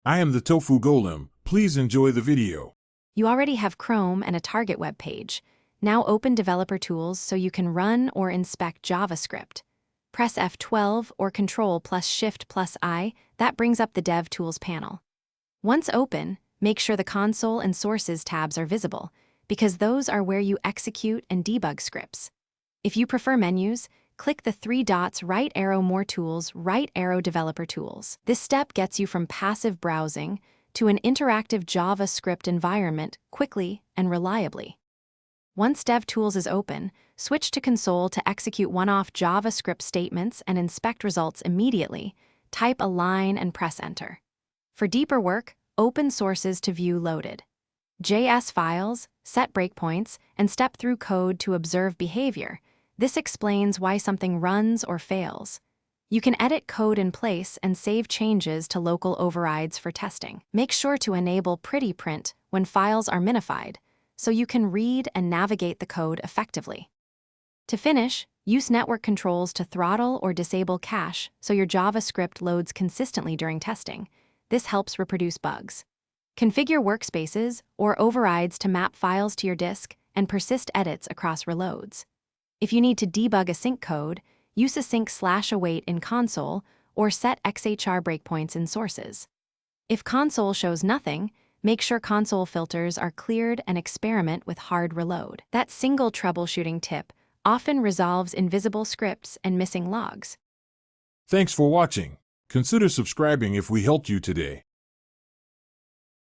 I am the Tofu Golem. Please enjoy the video. You already have Chrome and a target web page. Now open Developer Tools so you can run or inspect JavaScript. Press F12 or Ctrl plus Shift plus I, that brings up the Dev Tools panel. Once open, make sure the Console and Sources tabs are visible, because those are where you execute and debug scripts. If you prefer menus, click the 3 dots, right arrow More Tools, right arrow Developer Tools. This step gets you from passive browsing to an interactive JavaScript environment quickly and reliably. Once DevTools is open, switch to Console to execute one-off JavaScript statements and inspect results immediately. Type a line and press Enter. For deeper work, open Sources to view loaded JS files, set breakpoints, and step through code to observe behavior. This explains why something runs or fails. You can edit code in place and save changes to local overrides for testing. Make sure to enable Pretty Print when files are minified, so you can read and navigate the code effectively. To finish, use network controls to throttle or disable cache so your JavaScript loads consistently during testing. This helps reproduce bugs. Configure workspaces or overrides to map files to your disk and persist edits across reloads. If you need to debug async code, use async/await in console or set XHR breakpoints in sources. If console shows nothing, make sure console filters are cleared and experiment with hard reload. That single troubleshooting tip often resolves invisible scripts and missing logs. Thanks for watching. Consider subscribing if we helped you today.